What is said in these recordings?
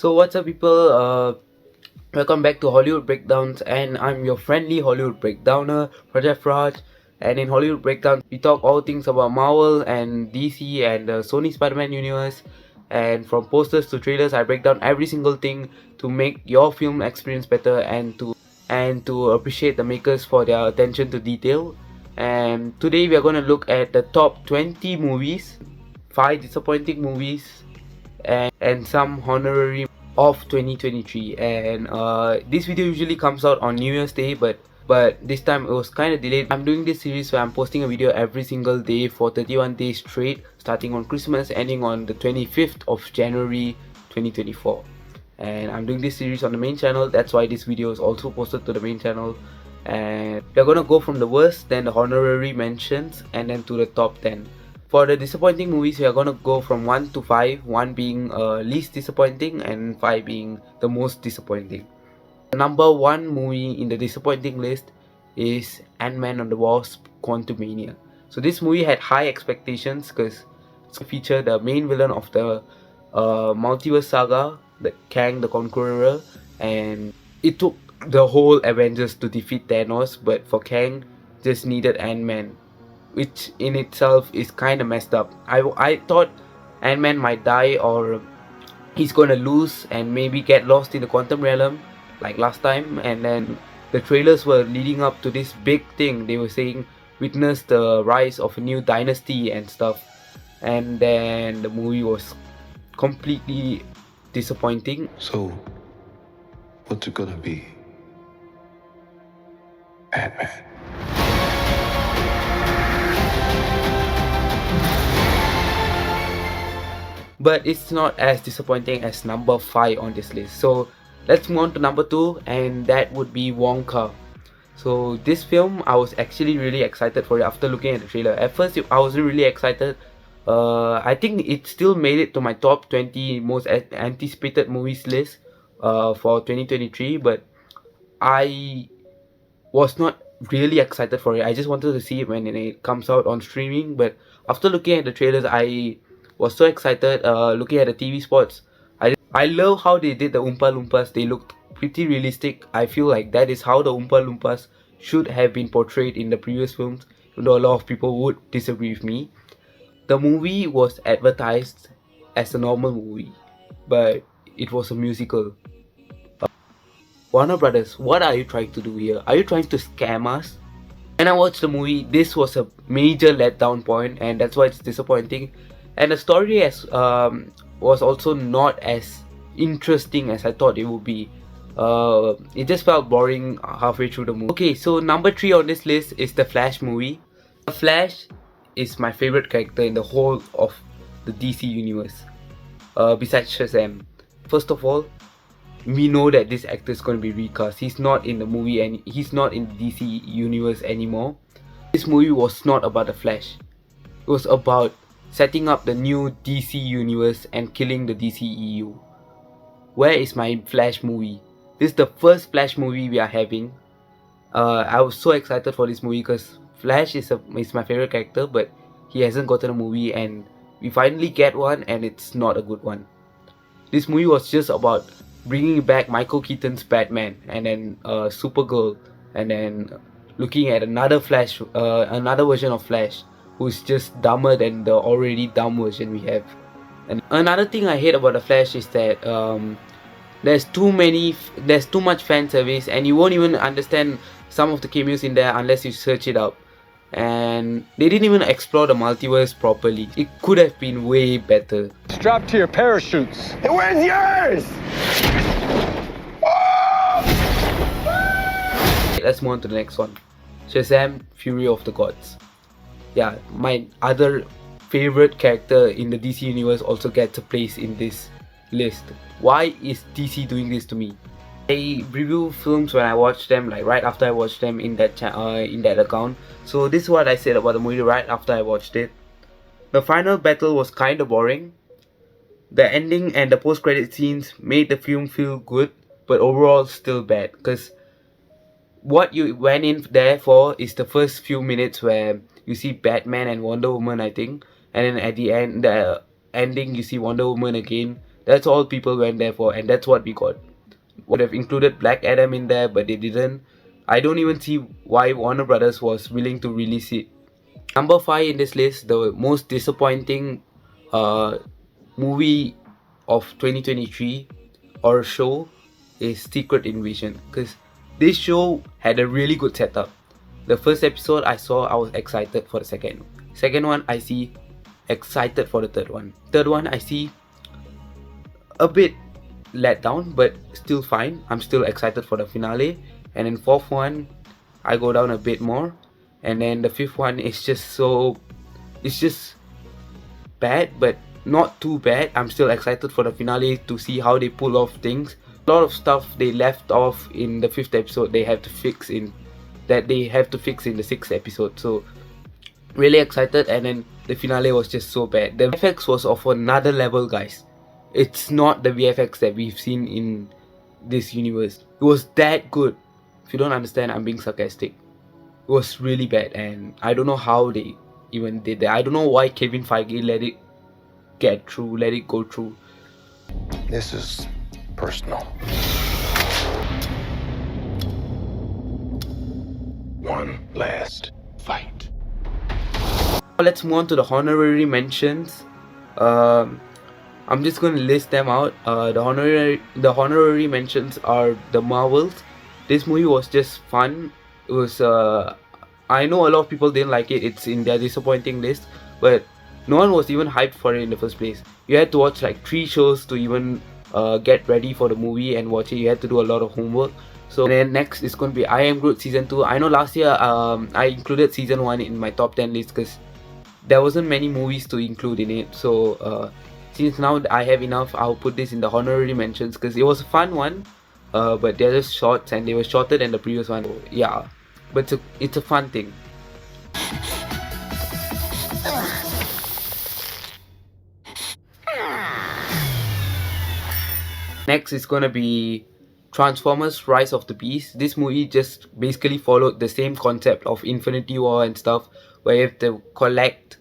So what's up people, welcome back to Hollywood Breakdowns, and I'm your friendly Hollywood Breakdowner, Project Raj. And in Hollywood Breakdowns, we talk all things about Marvel and DC and the Sony Spider-Man universe. And from posters to trailers, I break down every single thing to make your film experience better and to appreciate the makers for their attention to detail. And today we are going to look at the top 20 movies, 5 disappointing movies, and some honorary of 2023. And this video usually comes out on New Year's Day, but this time it was kind of delayed. I'm doing this series where I'm posting a video every single day for 31 days straight, starting on Christmas, ending on the 25th of January 2024. And I'm doing this series on the main channel. That's why this video is also posted to the main channel. And we're gonna go from the worst, then the honorary mentions, and then to the top 10. For the disappointing movies, we are gonna go from 1 to 5, 1 being least disappointing and 5 being the most disappointing. The number 1 movie in the disappointing list is Ant-Man and the Wasp: Quantumania. So this movie had high expectations because it featured the main villain of the multiverse saga, the Kang the Conqueror, and it took the whole Avengers to defeat Thanos, but for Kang just needed Ant-Man, which in itself is kind of messed up. I thought Ant-Man might die, or he's gonna lose and maybe get lost in the quantum realm like last time. And then the trailers were leading up to this big thing. They were saying witness the rise of a new dynasty and stuff, and then the movie was completely disappointing. So, what's it gonna be? Ant-Man. But it's not as disappointing as number 5 on this list. So let's move on to number 2, and that would be Wonka. So this film, I was actually really excited for it after looking at the trailer. At first I wasn't really excited. I think it still made it to my top 20 most anticipated movies list for 2023, but I was not really excited for it. I just wanted to see it when it comes out on streaming. But after looking at the trailers, I was so excited. Looking at the TV spots, I love how they did the Oompa Loompas. They looked pretty realistic. I feel like that is how the Oompa Loompas should have been portrayed in the previous films, even though a lot of people would disagree with me. The movie was advertised as a normal movie, but it was a musical. Warner Brothers, what are you trying to do here? Are you trying to scam us? When I watched the movie, this was a major letdown point, and that's why it's disappointing. And the story was also not as interesting as I thought it would be. It just felt boring halfway through the movie. Okay, so number 3 on this list is the Flash movie. The Flash is my favorite character in the whole of the DC universe, besides Shazam. First of all, we know that this actor is going to be recast. He's not in the movie and he's not in the DC universe anymore. This movie was not about the Flash. It was about setting up the new DC universe and killing the DCEU. Where is my Flash movie? This is the first Flash movie we are having. I was so excited for this movie because Flash is my favorite character, but he hasn't gotten a movie, and we finally get one, and it's not a good one. This movie was just about bringing back Michael Keaton's Batman, and then Supergirl, and then looking at another Flash, another version of Flash who's just dumber than the already dumb version we have. And another thing I hate about the Flash is that there's too much fan service, and you won't even understand some of the cameos in there unless you search it up. And they didn't even explore the multiverse properly. It could have been way better. Strap to your parachutes. Hey, where's yours? Let's move on to the next one. Shazam: Fury of the Gods. Yeah, my other favorite character in the DC universe also gets a place in this list. Why is DC doing this to me? I review films when I watch them, like right after I watch them in that account. So this is what I said about the movie right after I watched it. The final battle was kinda boring. The ending and the post-credit scenes made the film feel good, but overall still bad. Because what you went in there for is the first few minutes where you see Batman and Wonder Woman, I think, and then at the end, the ending, you see Wonder Woman again That's all people went there for, and that's what we got. Would have included Black Adam in there, but they didn't. I don't even see why Warner Brothers was willing to release it. Number 5 in this list, the most disappointing movie of 2023 or show is Secret Invasion, because this show had a really good setup. The first episode I saw, I was excited for the second. Second one, I see excited for the third one. Third one, I see a bit let down, but still fine. I'm still excited for the finale. And then fourth one, I go down a bit more. And then the fifth one is just it's just bad, but not too bad. I'm still excited for the finale to see how they pull off things. A lot of stuff they left off in the fifth episode they have to fix in the sixth episode. So really excited, and then the finale was just so bad. The VFX was of another level, guys. It's not the VFX that we've seen in this universe. It was that good. If you don't understand, I'm being sarcastic. It was really bad, and I don't know how they even did that. I don't know why Kevin Feige let it go through. This is personal. One last fight. Let's move on to the honorary mentions. I'm just going to list them out. The honorary mentions are the Marvels. This movie was just fun. It was I know a lot of people didn't like it. It's in their disappointing list, but no one was even hyped for it in the first place. You had to watch like 3 shows to even get ready for the movie and watch it. You had to do a lot of homework. So and then next is going to be I Am Groot season 2. I know last year I included season 1 in my top 10 list because there wasn't many movies to include in it. So since now I have enough, I'll put this in the honorary mentions because it was a fun one. But they're just shorts and they were shorter than the previous one. So, yeah, but it's a fun thing. Next is gonna be Transformers Rise of the Beast. This movie just basically followed the same concept of Infinity War and stuff, where you have to collect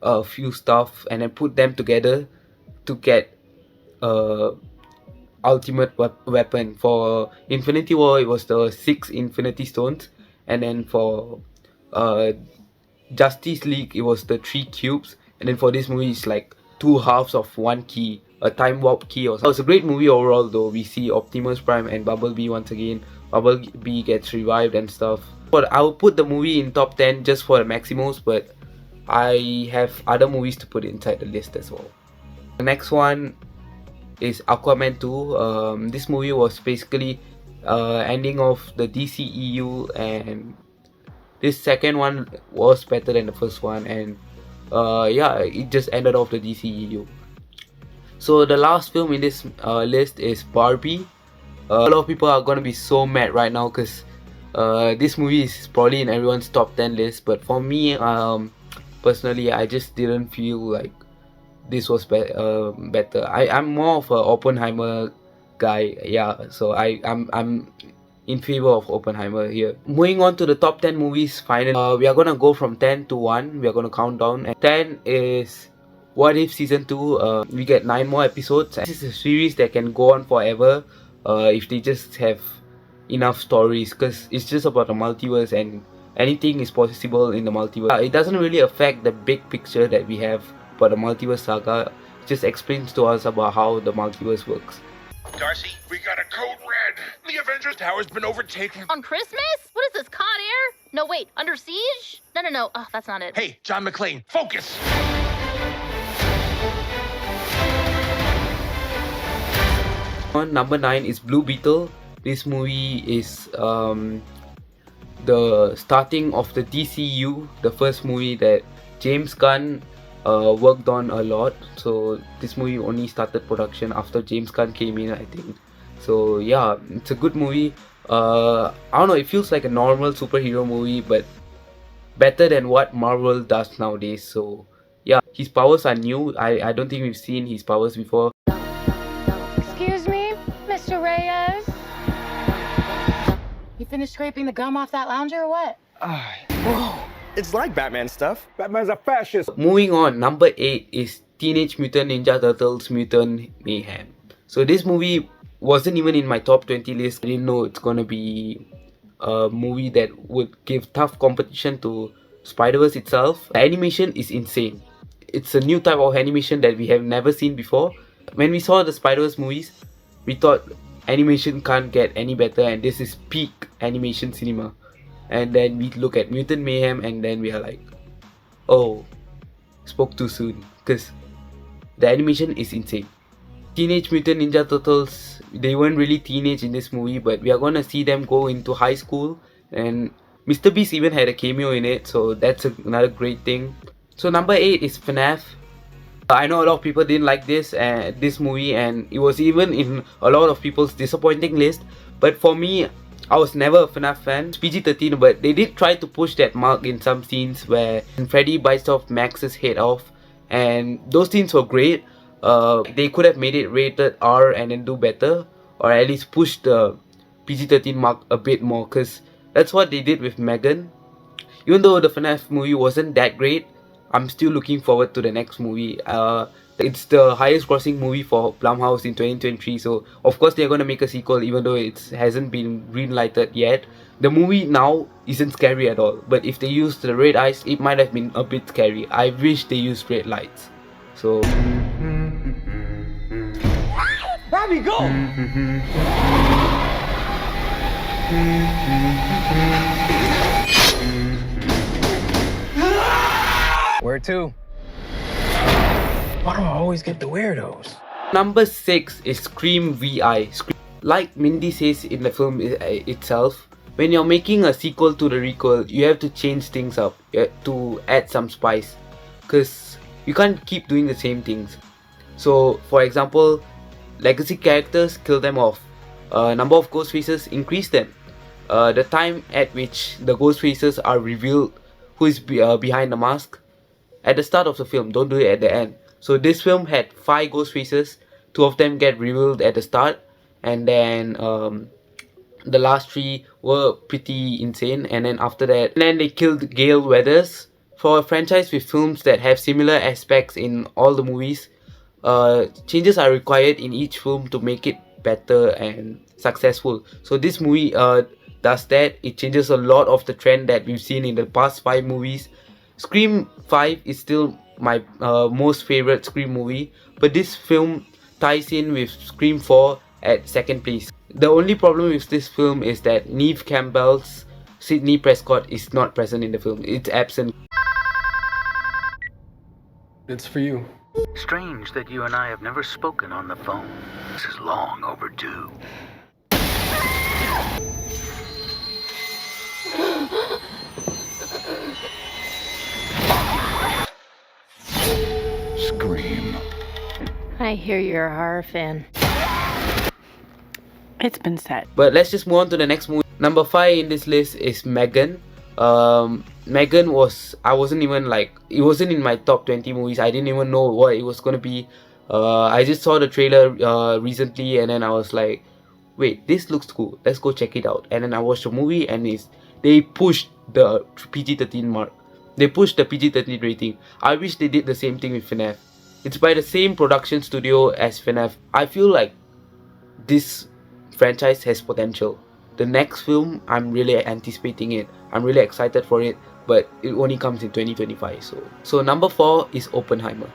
a few stuff and then put them together to get ultimate weapon. For Infinity War, it was the 6 Infinity Stones, and then for Justice League, it was the 3 cubes, and then for this movie, it's like 2 halves of 1 key, a time warp key or something. It was a great movie overall though. We see Optimus Prime and Bumblebee once again. Bumblebee gets revived and stuff. But I will put the movie in top 10 just for the Maximals, but I have other movies to put inside the list as well. The next one is Aquaman 2. This movie was basically ending of the DCEU, and this second one was better than the first one, and yeah, it just ended off the DCEU. So the last film in this list is Barbie. A lot of people are gonna be so mad right now because this movie is probably in everyone's top 10 list, but for me, personally, I just didn't feel like this was better. I'm more of a Oppenheimer guy, yeah, so I'm in favor of Oppenheimer here. Moving on to the top 10 movies, finally, we are gonna go from 10 to 1. We are gonna count down, and 10 is What If season 2. We get 9 more episodes. This is a series that can go on forever if they just have enough stories, because it's just about the multiverse and anything is possible in the multiverse. It doesn't really affect the big picture that we have about the multiverse saga. It just explains to us about how the multiverse works. Darcy, we got a code red. The Avengers Tower's been overtaken. On Christmas? What is this, Con Air? No, wait, Under Siege? No. Oh, that's not it. Hey, John McClane, focus! On number 9 is Blue Beetle. This movie is the starting of the DCU, the first movie that James Gunn worked on a lot. So this movie only started production after James Gunn came in, I think. So yeah, it's a good movie. I don't know, it feels like a normal superhero movie, but better than what Marvel does nowadays. So yeah, his powers are new. I don't think we've seen his powers before. Excuse me, Mr. Reyes? You finished scraping the gum off that lounger or what? Whoa, it's like Batman stuff. Batman's a fascist. Moving on, number 8 is Teenage Mutant Ninja Turtles Mutant Mayhem. So this movie wasn't even in my top 20 list. I didn't know it's gonna be a movie that would give tough competition to Spider-Verse itself. The animation is insane. It's a new type of animation that we have never seen before. When we saw the Spider-Verse movies, we thought animation can't get any better, and this is peak animation cinema. And then we look at Mutant Mayhem and then we are like, oh, spoke too soon, because the animation is insane. Teenage Mutant Ninja Turtles, they weren't really teenage in this movie, but we are gonna see them go into high school, and Mr. Beast even had a cameo in it, so that's another great thing. So number 8 is FNAF. I know a lot of people didn't like this movie, and it was even in a lot of people's disappointing list, but for me, I was never a FNAF fan. It's PG-13, but they did try to push that mark in some scenes where Freddy bites off Max's head off, and those scenes were great. They could have made it rated R and then do better, or at least push the PG-13 mark a bit more, because that's what they did with Megan. Even though the FNAF movie wasn't that great, I'm still looking forward to the next movie. It's the highest grossing movie for Blumhouse in 2023, so of course they're gonna make a sequel even though it hasn't been greenlighted yet. The movie now isn't scary at all, but if they used the red eyes, it might have been a bit scary. I wish they used red lights. So Robbie, go! Where to? Why do I always get the weirdos? number 6 is Scream VI. Like Mindy says in the film itself, when you're making a sequel to the requel, you have to change things up. You have to add some spice, because you can't keep doing the same things. So for example, legacy characters, kill them off. Number of ghost faces, increase them. The time at which the ghost faces are revealed, who is behind the mask, at the start of the film, don't do it at the end. So this film had 5 ghost faces, 2 of them get revealed at the start, and then the last 3 were pretty insane, and then after that, and then they killed Gale Weathers. For a franchise with films that have similar aspects in all the movies, changes are required in each film to make it better and successful. So this movie does that. It changes a lot of the trend that we've seen in the past 5 movies. Scream 5 is still my most favorite Scream movie, but this film ties in with Scream 4 at second place. The only problem with this film is that Neve Campbell's Sidney Prescott is not present in the film. It's absent. It's for you. Strange that you and I have never spoken on the phone. This is long overdue. Scream. I hear you're a horror fan. It's been said. But let's just move on to the next movie. Number 5 in this list is Megan. Megan I wasn't even like, it wasn't in my top 20 movies. I didn't even know what it was gonna be. I just saw the trailer recently, and then I was like, wait, this looks cool, let's go check it out. And then I watched the movie, and they pushed the PG-13 mark. They pushed the PG-13 rating. I wish they did the same thing with FNAF. It's by the same production studio as FNAF. I feel like this franchise has potential. The next film, I'm really anticipating it. I'm really excited for it, but it only comes in 2025. So number 4 is Oppenheimer.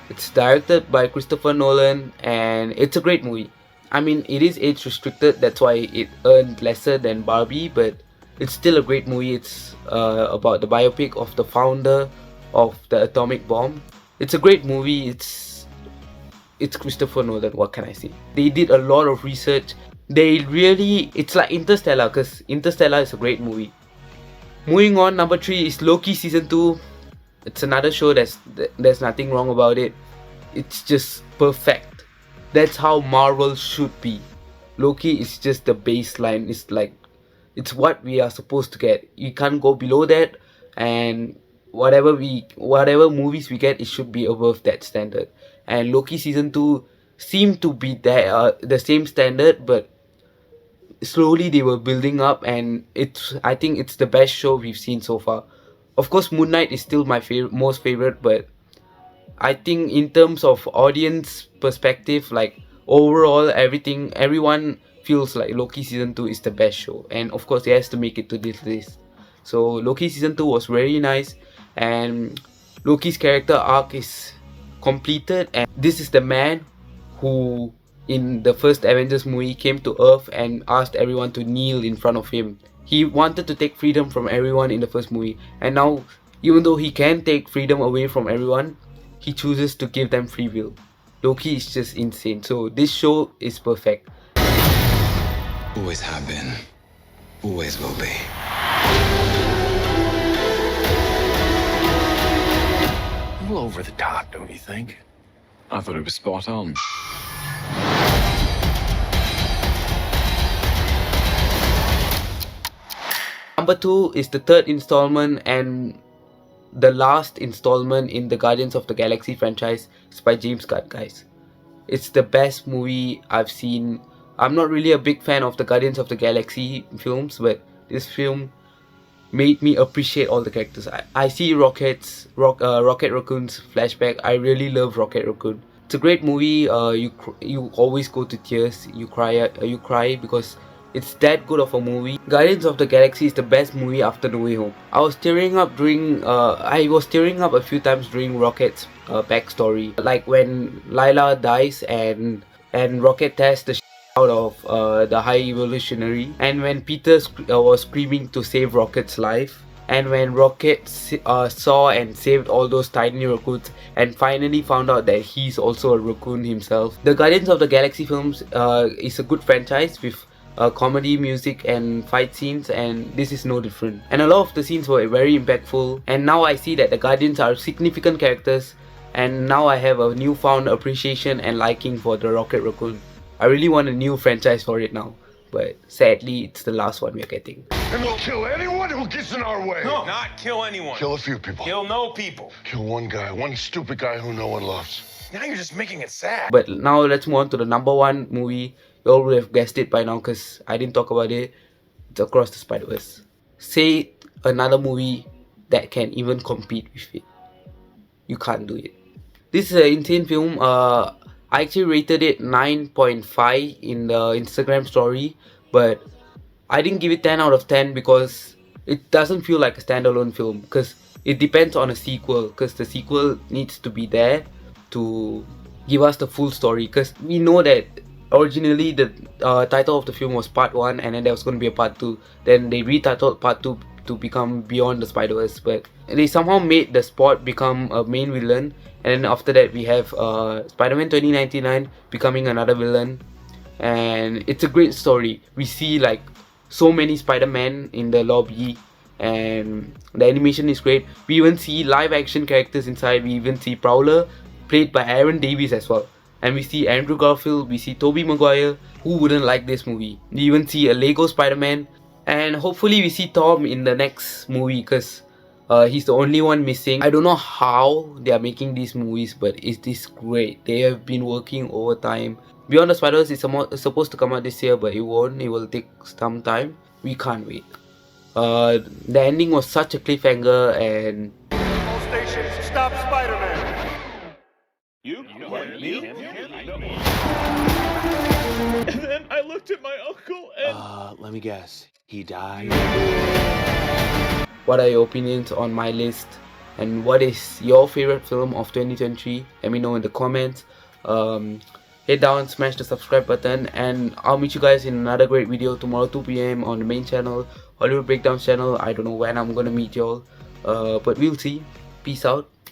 It's directed by Christopher Nolan, and it's a great movie. I mean, it is age restricted, that's why it earned lesser than Barbie, but it's still a great movie. It's about the biopic of the founder of the atomic bomb. It's a great movie. It's Christopher Nolan, what can I say? They did a lot of research. It's like Interstellar, because Interstellar is a great movie. Moving on, number 3 is Loki Season 2. It's another show there's nothing wrong about it. It's just perfect. That's how Marvel should be. Loki is just the baseline. It's what we are supposed to get. You can't go below that, and whatever movies we get, it should be above that standard. And Loki Season 2 seemed to be the same standard, but slowly they were building up, and I think it's the best show we've seen so far. Of course, Moon Knight is still my most favorite, but I think in terms of audience perspective, like overall everyone feels like Loki season 2 is the best show, and of course it has to make it to this list. So Loki season 2 was very nice, and Loki's character arc is completed, and this is the man who in the first Avengers movie came to Earth and asked everyone to kneel in front of him. He wanted to take freedom from everyone in the first movie, and now even though he can take freedom away from everyone, he chooses to give them free will. Loki is just insane. So this show is perfect. Always have been. Always will be. A little over the top, don't you think? I thought it was spot on. Number 2 is the third installment and the last installment in the Guardians of the Galaxy franchise. It's by James Gunn, guys. It's the best movie I've seen. I'm not really a big fan of the Guardians of the Galaxy films, but this film made me appreciate all the characters. I see Rocket Raccoon's flashback. I really love Rocket Raccoon. It's a great movie. You always go to tears. You cry because it's that good of a movie. Guardians of the Galaxy is the best movie after No Way Home. I was tearing up a few times during Rocket's backstory, like when Lila dies and Rocket tests the out of the High Evolutionary, and when Peter was screaming to save Rocket's life, and when Rocket saw and saved all those tiny raccoons and finally found out that he's also a raccoon himself. The Guardians of the Galaxy films is a good franchise with comedy, music and fight scenes, and this is no different. And a lot of the scenes were very impactful, and now I see that the Guardians are significant characters, and now I have a newfound appreciation and liking for the Rocket Raccoon. I really want a new franchise for it now, but sadly it's the last one we're getting. And we'll kill anyone who gets in our way. No, not kill anyone. Kill a few people. Kill no people. Kill one guy, one stupid guy who no one loves. Now you're just making it sad. But now let's move on to the number 1 movie. You all would have guessed it by now because I didn't talk about it. It's Across the Spider-Verse. Say another movie that can even compete with it. You can't do it. This is an insane film. I actually rated it 9.5 in the Instagram story, but I didn't give it 10 out of 10 because it doesn't feel like a standalone film, because it depends on a sequel, because the sequel needs to be there to give us the full story, because we know that originally the title of the film was part 1 and then there was going to be a part 2, then they retitled part 2 to become Beyond the Spider-Verse, but they somehow made the Spot become a main villain, and then after that we have Spider-Man 2099 becoming another villain, and it's a great story. We see like so many Spider-Man in the lobby, and the animation is great. We even see live action characters inside. We even see Prowler played by Aaron Davis as well, and we see Andrew Garfield, we see Tobey Maguire. Who wouldn't like this movie? We even see a Lego Spider-Man, and hopefully we see Tom in the next movie because he's the only one missing. I don't know how they are making these movies, but it is great. They have been working overtime. Beyond the Spider-Verse is supposed to come out this year, but it won't. It will take some time. We can't wait. The ending was such a cliffhanger, and All stations, stop Spider-Man. And then I looked at my uncle and... let me guess. He died? what are your opinions on my list? And what is your favorite film of 2023? Let me know in the comments. Head down, smash the subscribe button, and I'll meet you guys in another great video tomorrow 2 PM on the main channel, Hollywood Breakdowns channel. I don't know when I'm gonna meet y'all, but we'll see. Peace out.